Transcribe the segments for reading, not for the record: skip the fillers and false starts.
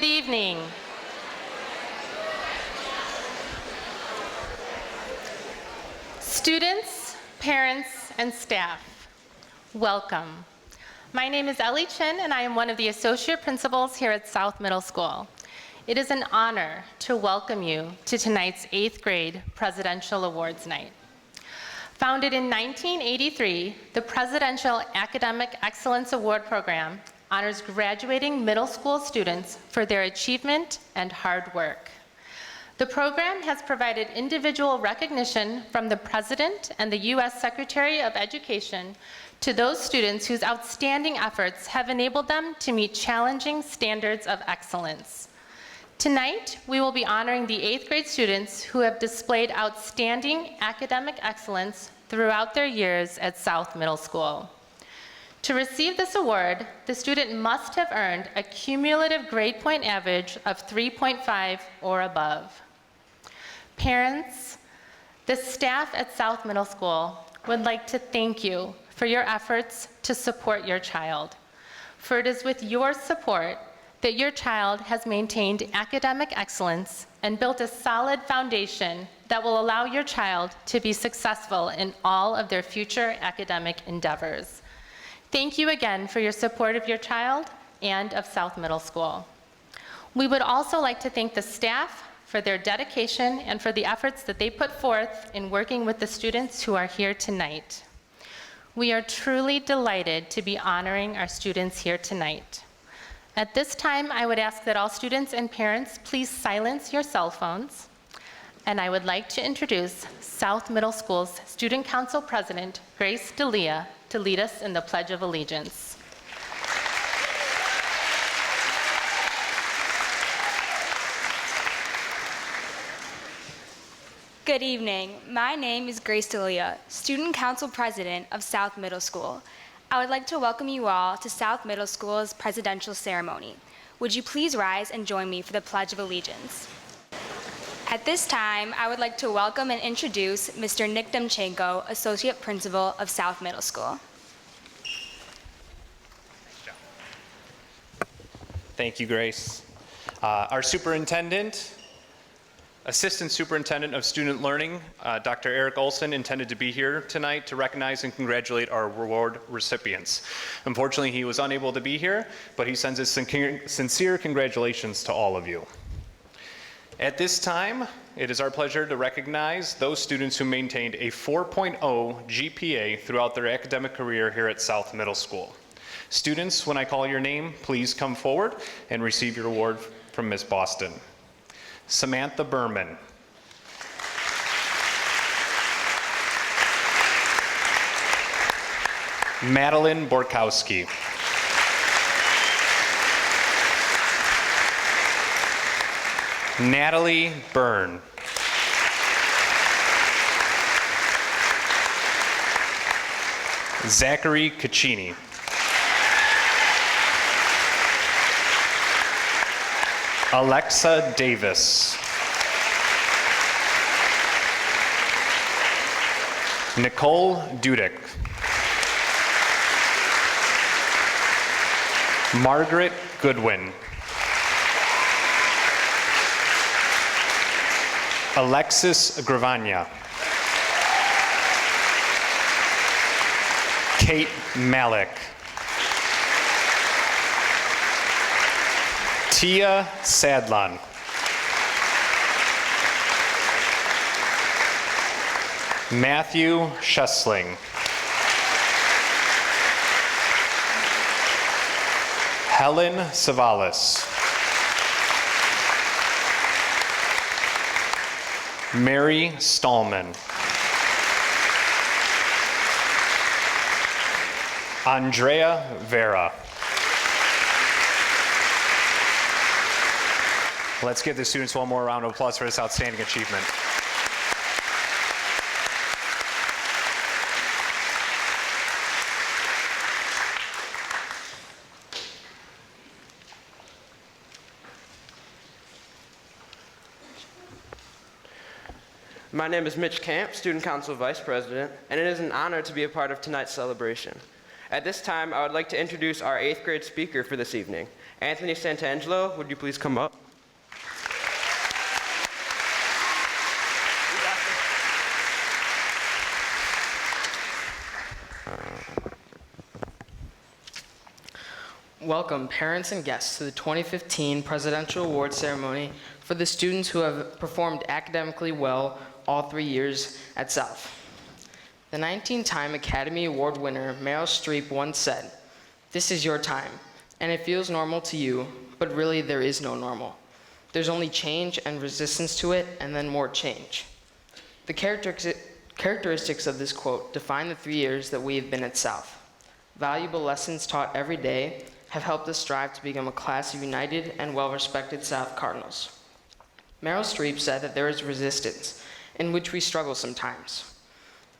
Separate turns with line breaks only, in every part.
Good evening. Students, parents, and staff, welcome. My name is Ellie Chin, and I am one of the associate principals here at South Middle School. It is an honor to welcome you to tonight's 8th grade Presidential Awards night. Founded in 1983, the Presidential Academic Excellence Award Program honors graduating middle school students for their achievement and hard work. The program has provided individual recognition from the President and the U.S. Secretary of Education to those students whose outstanding efforts have enabled them to meet challenging standards of excellence. Tonight, we will be honoring the 8th grade students who have displayed outstanding academic excellence throughout their years at South Middle School. To receive this award, the student must have earned a cumulative grade point average of 3.5 or above. Parents, the staff at South Middle School would like to thank you for your efforts to support your child. For it is with your support that your child has maintained academic excellence and built a solid foundation that will allow your child to be successful in all of their future academic endeavors. Thank you again for your support of your child and of South Middle School. We would also like to thank the staff for their dedication and for the efforts that they put forth in working with the students who are here tonight. We are truly delighted to be honoring our students here tonight. At this time, I would ask that all students and parents please silence your cell phones. And I would like to introduce South Middle School's Student Council President, Grace D'Elia, to lead us in the Pledge of Allegiance.
Good evening. My name is Grace D'Elia, Student Council President of South Middle School. I would like to welcome you all to South Middle School's presidential ceremony. Would you please rise and join me for the Pledge of Allegiance? At this time, I would like to welcome and introduce Mr. Nick Demchenko, Associate Principal of South Middle School.
Thank you, Grace. Our superintendent, Assistant Superintendent of Student Learning, Dr. Eric Olson, intended to be here tonight to recognize and congratulate our award recipients. Unfortunately, he was unable to be here, but he sends his sincere congratulations to all of you. At this time, it is our pleasure to recognize those students who maintained a 4.0 GPA throughout their academic career here at South Middle School. Students, when I call your name, please come forward and receive your award from Ms. Boston. Samantha Berman. Madeline Borkowski. Natalie Byrne. Zachary Caccini. Alexa Davis. Nicole Dudek. Margaret Goodwin. Alexis Gravagna. Kate Malik. Tia Sadlan. Matthew Schessling. Helen Savalas. Mary Stallman. Andrea Vera. Let's give the students one more round of applause for this outstanding achievement.
My name is Mitch Camp, Student Council Vice President, and it is an honor to be a part of tonight's celebration. At this time, I would like to introduce our 8th grade speaker for this evening, Anthony Santangelo, would you please come up?
Welcome, parents and guests, to the 2015 Presidential Awards ceremony for the students who have performed academically well all 3 years at South. The 19-time Academy Award winner Meryl Streep once said, "This is your time, and it feels normal to you, but really there is no normal. There's only change and resistance to it, and then more change." The characteristics of this quote define the 3 years that we have been at South. Valuable lessons taught every day have helped us strive to become a class of united and well-respected South Cardinals. Meryl Streep said that there is resistance, in which we struggle sometimes.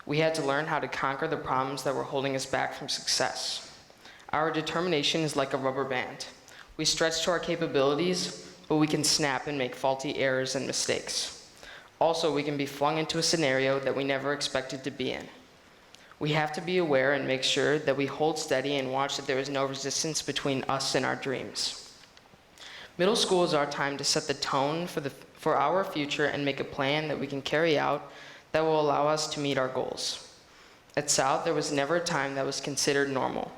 We had to learn how to conquer the problems that were holding us back from success. Our determination is like a rubber band. We stretch to our capabilities, but we can snap and make faulty errors and mistakes. Also, we can be flung into a scenario that we never expected to be in. We have to be aware and make sure that we hold steady and watch that there is no resistance between us and our dreams. Middle school is our time to set the tone for our future and make a plan that we can carry out that will allow us to meet our goals. At South, there was never a time that was considered normal.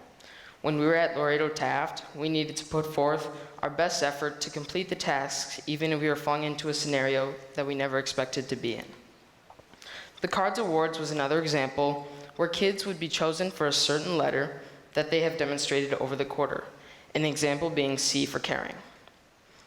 When we were at Laredo Taft, we needed to put forth our best effort to complete the tasks, even if we were flung into a scenario that we never expected to be in. The Cards Awards was another example where kids would be chosen for a certain letter that they have demonstrated over the quarter, an example being C for caring.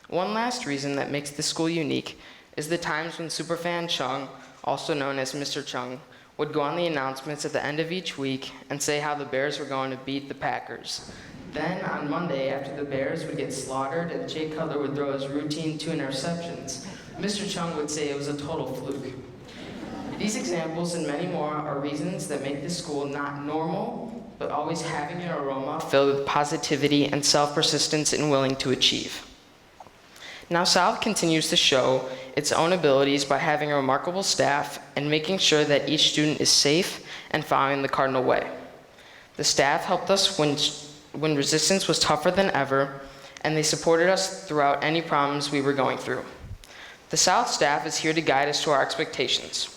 One last reason that makes this school unique is the times when Superfan Chung, also known as Mr. Chung, would go on the announcements at the end of each week and say how the Bears were going to beat the Packers. Then on Monday, after the Bears would get slaughtered and Jay Cutler would throw his routine 2 interceptions, Mr. Chung would say it was a total fluke. These examples and many more are reasons that make this school not normal, but always having an aroma filled with positivity and self-persistence and willing to achieve. Now South continues to show its own abilities by having a remarkable staff and making sure that each student is safe and following the Cardinal way. The staff helped us when resistance was tougher than ever, and they supported us throughout any problems we were going through. The South staff is here to guide us to our expectations.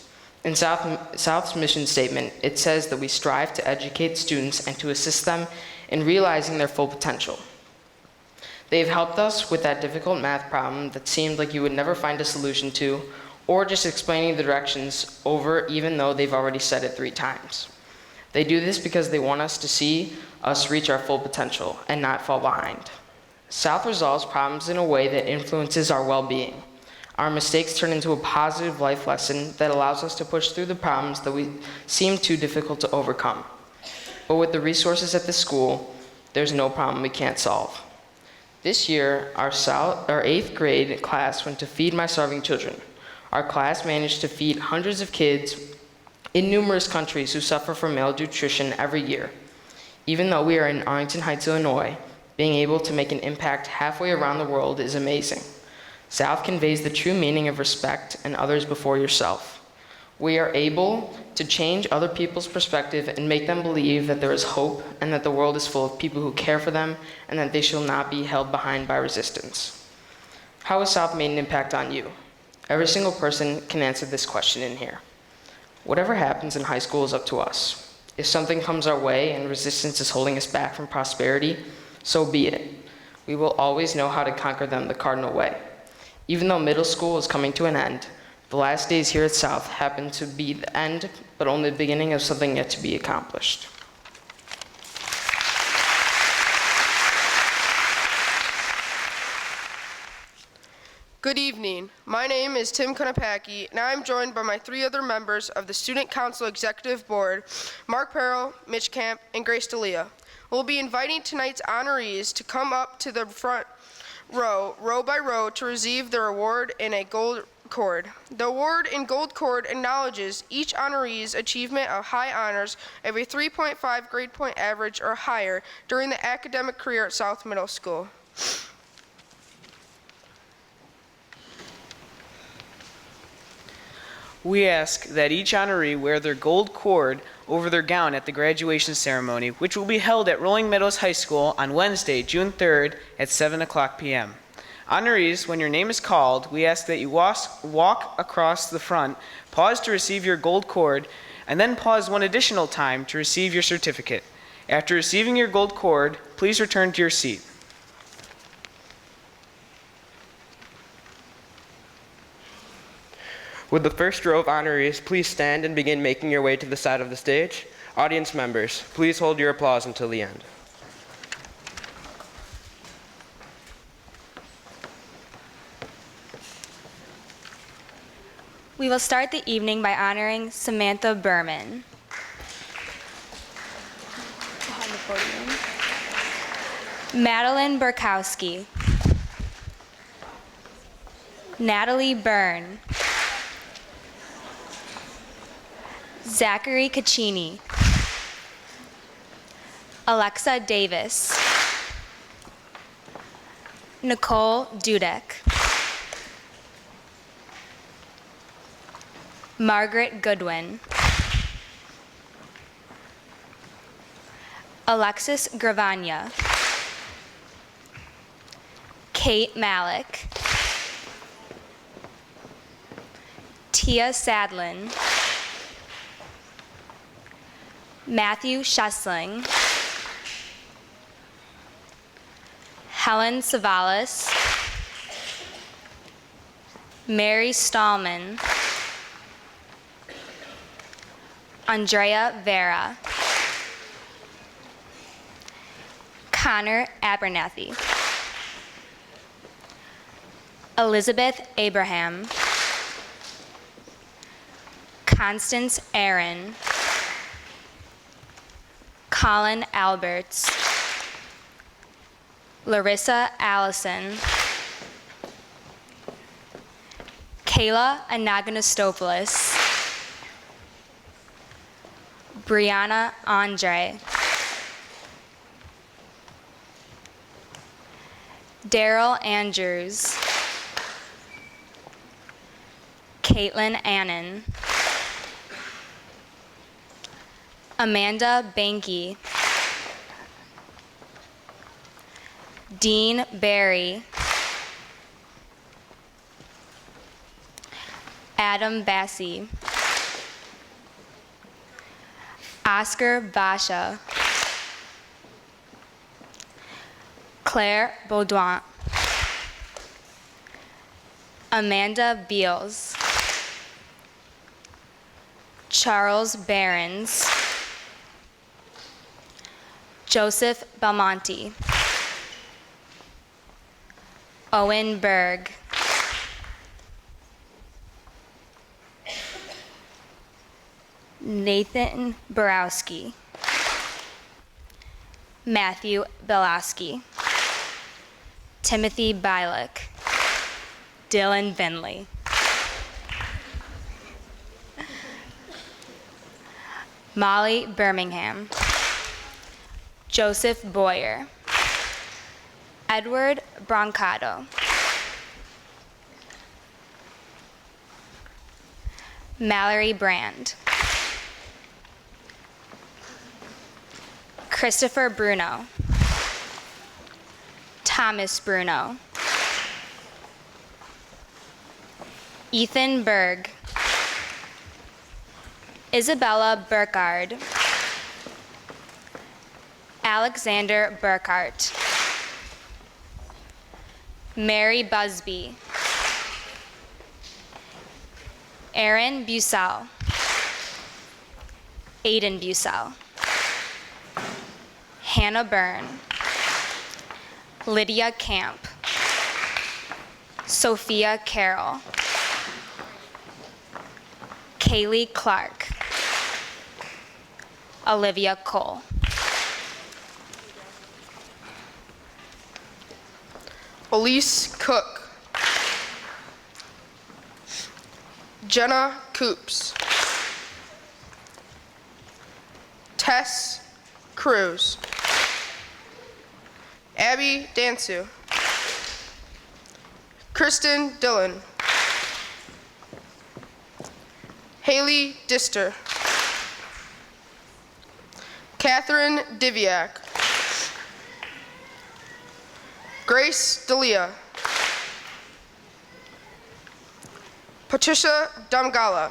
In South's mission statement, it says that we strive to educate students and to assist them in realizing their full potential. They've helped us with that difficult math problem that seemed like you would never find a solution to, or just explaining the directions over even though they've already said it 3 times. They do this because they want us to see us reach our full potential and not fall behind. South resolves problems in a way that influences our well-being. Our mistakes turn into a positive life lesson that allows us to push through the problems that we seem too difficult to overcome. But with the resources at the school, there's no problem we can't solve. This year, our 8th grade class went to Feed My Starving Children. Our class managed to feed hundreds of kids in numerous countries who suffer from malnutrition every year. Even though we are in Arlington Heights, Illinois, being able to make an impact halfway around the world is amazing. South conveys the true meaning of respect and others before yourself. We are able to change other people's perspective and make them believe that there is hope and that the world is full of people who care for them and that they shall not be held behind by resistance. How has South made an impact on you? Every single person can answer this question in here. Whatever happens in high school is up to us. If something comes our way and resistance is holding us back from prosperity, so be it. We will always know how to conquer them the Cardinal way. Even though middle school is coming to an end, the last days here at South happen to be the end, but only the beginning of something yet to be accomplished.
Good evening. My name is Tim Konopacki, and I'm joined by my 3 other members of the Student Council Executive Board, Mark Perrell, Mitch Camp, and Grace D'Elia. We'll be inviting tonight's honorees to come up to the front row by row, to receive their award in a gold cord. The award in gold cord acknowledges each honoree's achievement of high honors of a 3.5 grade point average or higher during the academic career at South Middle School.
we ask that each honoree wear their gold cord over their gown at the graduation ceremony, which will be held at Rolling Meadows High School on Wednesday, June 3rd at 7:00 p.m. Honorees, when your name is called, we ask that you walk across the front, pause to receive your gold cord, and then pause one additional time to receive your certificate. After receiving your gold cord, please return to your seat.
Would the first row of honorees please stand and begin making your way to the side of the stage? Audience members, please hold your applause until the end.
We will start the evening by honoring Samantha Berman. Behind the podium. Madeline Burkowski. Natalie Byrne. Zachary Caccini. Alexa Davis. Nicole Dudek. Margaret Goodwin. Alexis Gravagna. Kate Malik. Tia Sadlin. Matthew Schessling. Helen Savalas. Mary Stallman. Andrea Vera. Connor Abernathy. Elizabeth Abraham. Constance Aaron. Colin Alberts. Larissa Allison. Kayla Anaganostopoulos. Brianna Andre. Daryl Andrews. Caitlin Annan. Amanda Banky. Dean Barry. Adam Bassi. Oscar Basha. Claire Baudouin. Amanda Beals. Charles Behrens. Joseph Belmonte. Owen Berg. Nathan Borowski. Matthew Belowski. Timothy Bialik. Dylan Finley. Molly Birmingham. Joseph Boyer. Edward Brancato. Mallory Brand. Christopher Bruno. Thomas Bruno. Ethan Berg. Isabella Burkhardt. Alexander Burkhart. Mary Busby. Aaron Busell. Aiden Busell. Hannah Byrne. Lydia Camp. Sophia Carroll. Kaylee Clark. Olivia Cole.
Elise Cook. Jenna Coops. Tess Cruz. Abby Dansu. Kristen Dillon. Haley Dister. Catherine Diviak. Grace D'Elia. Patricia Damgala.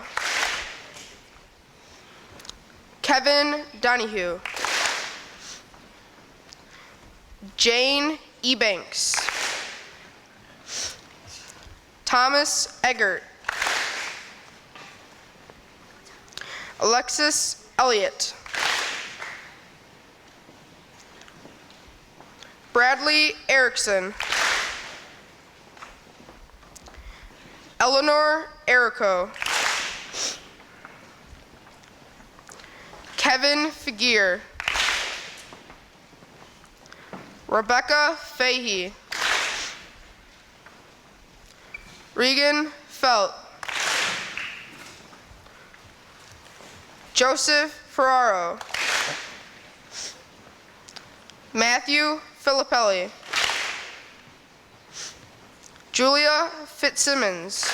Kevin Donahue. Jane Ebanks. Thomas Eggert. Alexis Elliott. Bradley Erickson. Eleanor Erico. Kevin Figuier. Rebecca Fahey. Regan Felt. Joseph Ferraro. Matthew Filippelli. Julia Fitzsimmons.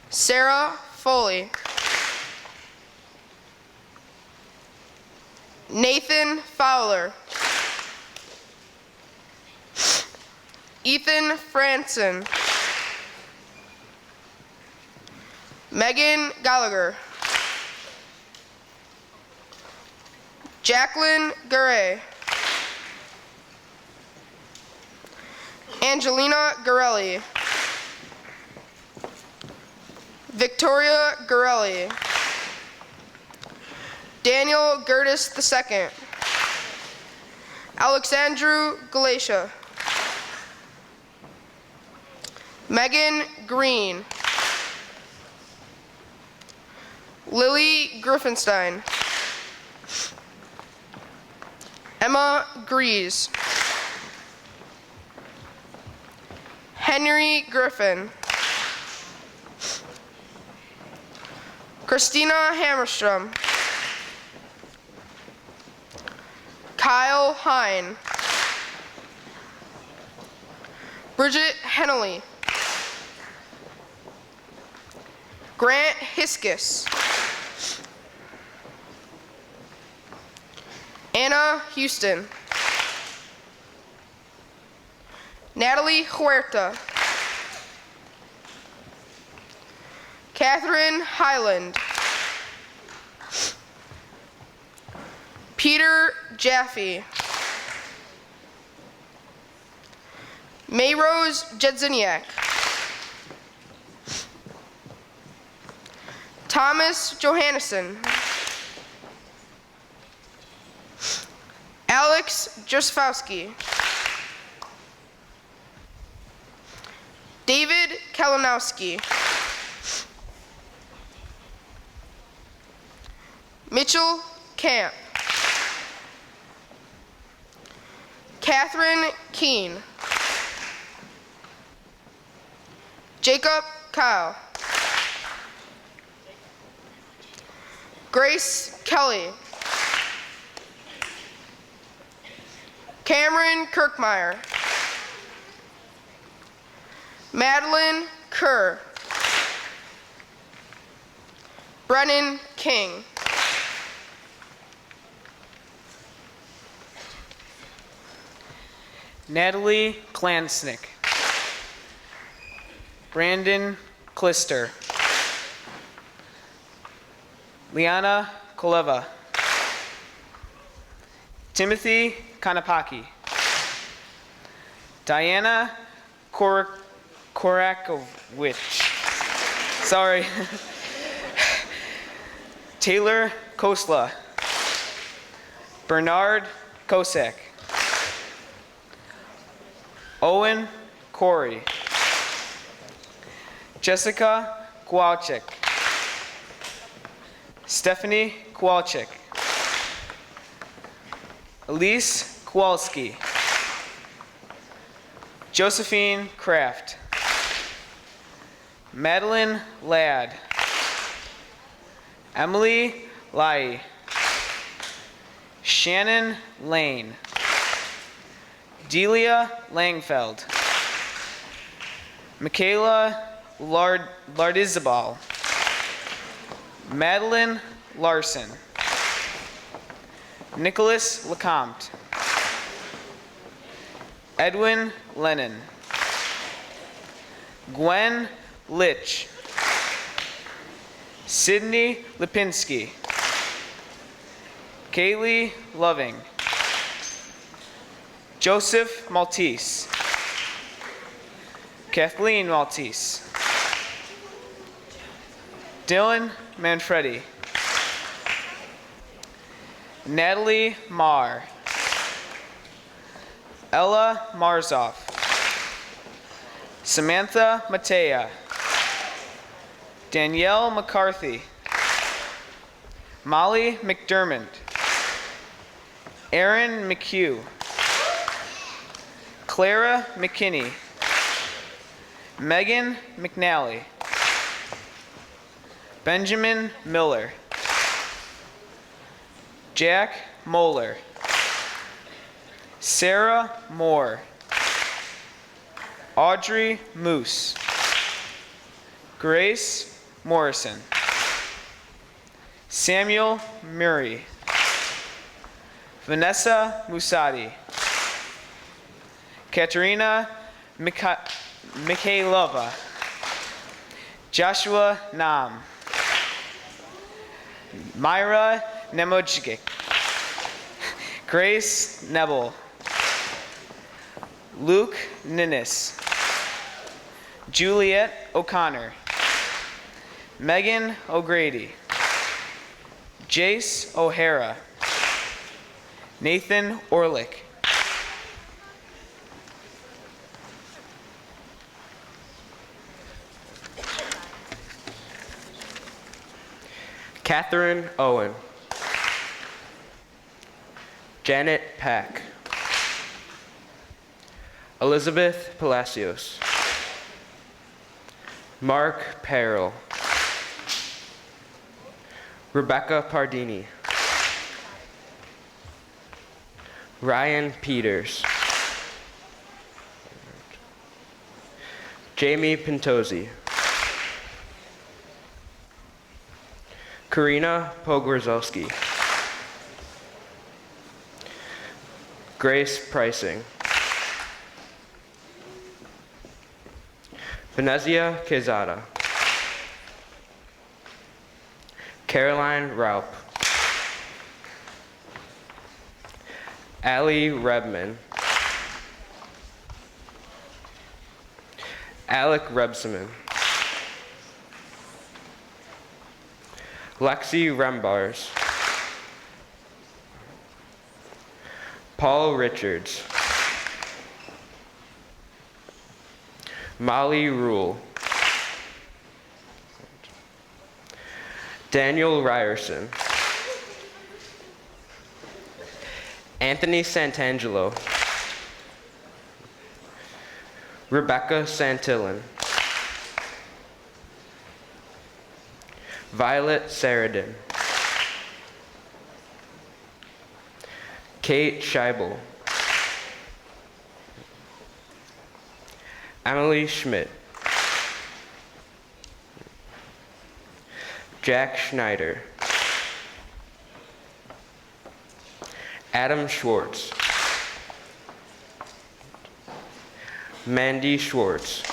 Sarah Foley. Nathan Fowler. Ethan Franson. Megan Gallagher. Jacqueline Garay. Angelina Garelli. Victoria Garelli. Daniel Gertis II. Alexandru Galatia. Megan Green. Lily Griffenstein. Emma Grease. Henry Griffin. Christina Hammerstrom. Kyle Hine. Bridget Hennelly. Grant Hiskus. Anna Houston. Natalie Huerta. Catherine Highland. Peter Jaffe. Mayrose Jedziniak. Thomas Johannesson. Alex Josfowski. David Kalinowski. Mitchell Camp. Catherine Keene. Jacob Kyle. Grace Kelly. Cameron Kirkmeyer. Madeline Kerr. Brennan King.
Natalie Klansnick. Brandon Klister. Liana Koleva. Timothy Kanapaki. Diana Korakovich. Sorry. Taylor Kosla. Bernard Kosek. Owen Corey. Jessica Kowalczyk. Stephanie Kowalczyk. Elise Kowalski. Josephine Kraft. Madeline Ladd. Emily Lai. Shannon Lane. Delia Langfeld. Michaela Lardizabal. Madeline Larson. Nicholas Lecomte. Edwin Lennon. Gwen Litch. Sydney Lipinski. Kaylee Loving. Joseph Maltese. Kathleen Maltese. Dylan Manfredi. Natalie Marr. Ella Marzoff. Samantha Matea. Danielle McCarthy. Molly McDermott. Aaron McHugh. Clara McKinney. Megan McNally. Benjamin Miller. Jack Moeller. Sarah Moore. Audrey Moose. Grace Morrison. Samuel Murray. Vanessa Musadi. Katerina Mikhailova. Joshua Nam. Myra Nemojgic. Grace Nebel. Luke Ninnis. Juliet O'Connor. Megan O'Grady. Jace O'Hara. Nathan Orlick.
Catherine Owen. Janet Pack. Elizabeth Palacios. Mark Perrell. Rebecca Pardini. Ryan Peters. Jamie Pintozzi. Karina Pogrzewski. Grace Pricing. Venezia Quezada. Caroline Raup. Allie Rebman. Alec Rebsamen. Lexi Rembars. Paul Richards. Molly Rule. Daniel Ryerson. Anthony Santangelo. Rebecca Santillan. Violet Saradin. Kate Scheibel. Emily Schmidt. Jack Schneider. Adam Schwartz. Mandy Schwartz.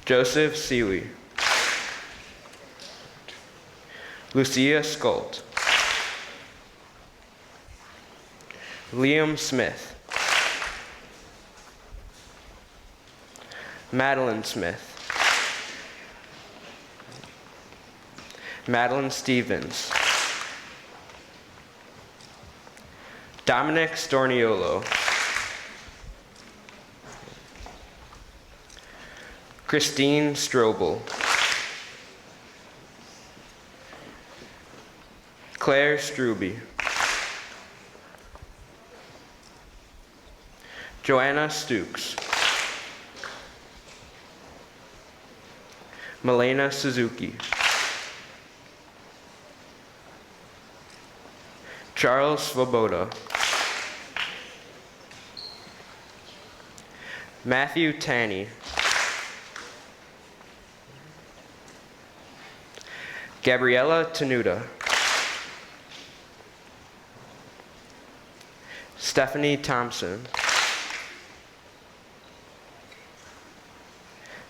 Joseph Seeley. Lucia Skolt. Liam Smith. Madeline Smith. Madeline Stevens. Dominic Storniolo. Christine Strobel. Claire Struby. Joanna Stukes. Milena Suzuki. Charles Svoboda. Matthew Tanney. Gabriella Tenuta. Stephanie Thompson.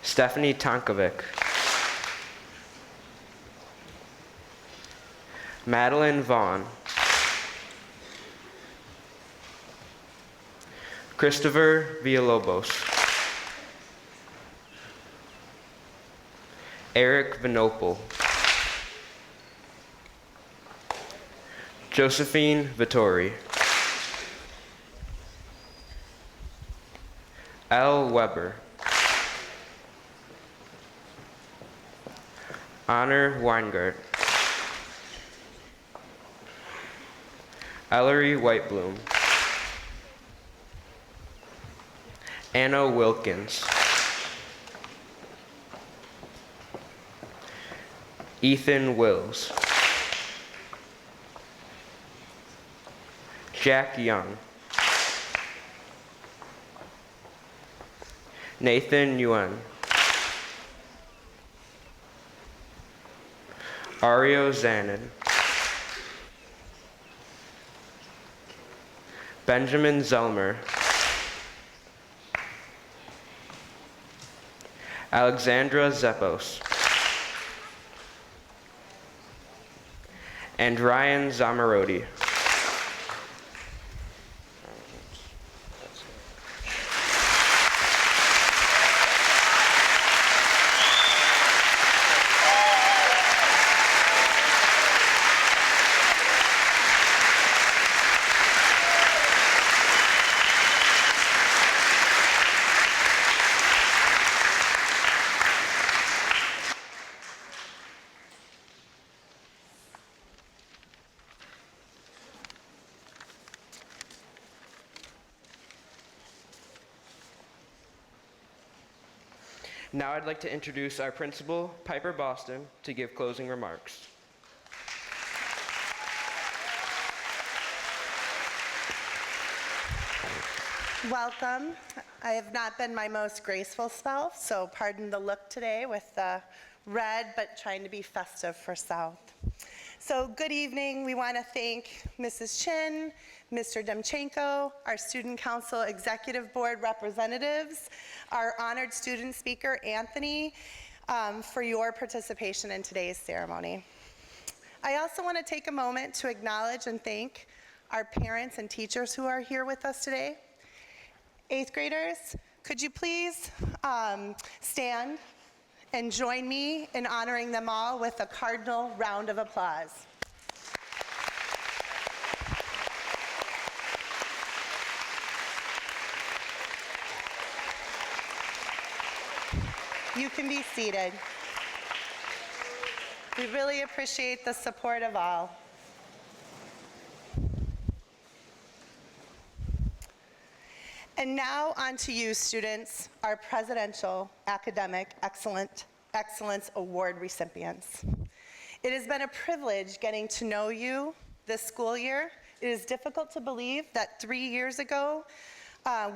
Stephanie Tonkovic. Madeline Vaughn. Christopher Villalobos. Eric Vinopal. Josephine Vittori. L. Weber. Honor Weingart. Ellery Whitebloom. Anna Wilkins. Ethan Wills. Jack Young. Nathan Yuen. Ario Zanin. Benjamin Zelmer. Alexandra Zeppos. And Ryan Zamarodi. Now I'd like to introduce our principal, Piper Boston, to give closing remarks.
Welcome. I have not been my most graceful self, so pardon the look today with the red, but trying to be festive for South. So good evening. We want to thank Mrs. Chin, Mr. Demchenko, our Student Council Executive Board representatives, our honored student speaker, Anthony, for your participation in today's ceremony. I also want to take a moment to acknowledge and thank our parents and teachers who are here with us today. 8th graders, could you please stand and join me in honoring them all with a cardinal round of applause. You can be seated. We really appreciate the support of all. And now on to you, students, our Presidential Academic Excellence Award recipients. It has been a privilege getting to know you this school year. It is difficult to believe that 3 years ago,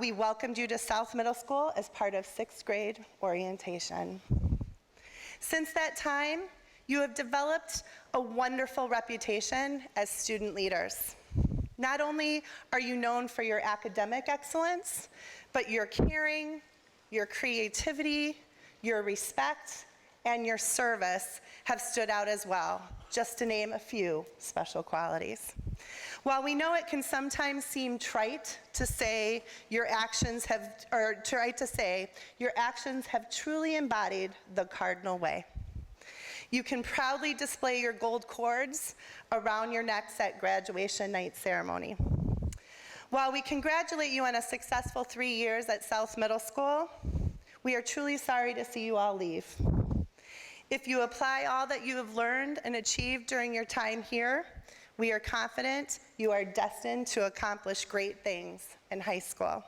we welcomed you to South Middle School as part of 6th grade orientation. Since that time, you have developed a wonderful reputation as student leaders. Not only are you known for your academic excellence, but your caring, your creativity, your respect, and your service have stood out as well, just to name a few special qualities. While we know it can sometimes seem trite to say your actions have truly embodied the cardinal way. You can proudly display your gold cords around your necks at graduation night ceremony. While we congratulate you on a successful 3 years at South Middle School, we are truly sorry to see you all leave. If you apply all that you have learned and achieved during your time here, we are confident you are destined to accomplish great things in high school.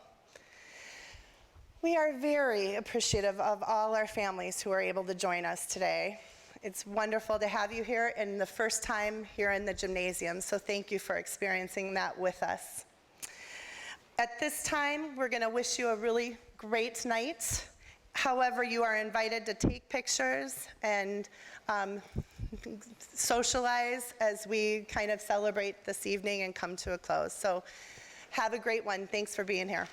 We are very appreciative of all our families who are able to join us today. It's wonderful to have you here and the first time here in the gymnasium, so thank you for experiencing that with us. At this time, we're going to wish you a really great night. However, you are invited to take pictures and socialize as we kind of celebrate this evening and come to a close. So have a great one. Thanks for being here.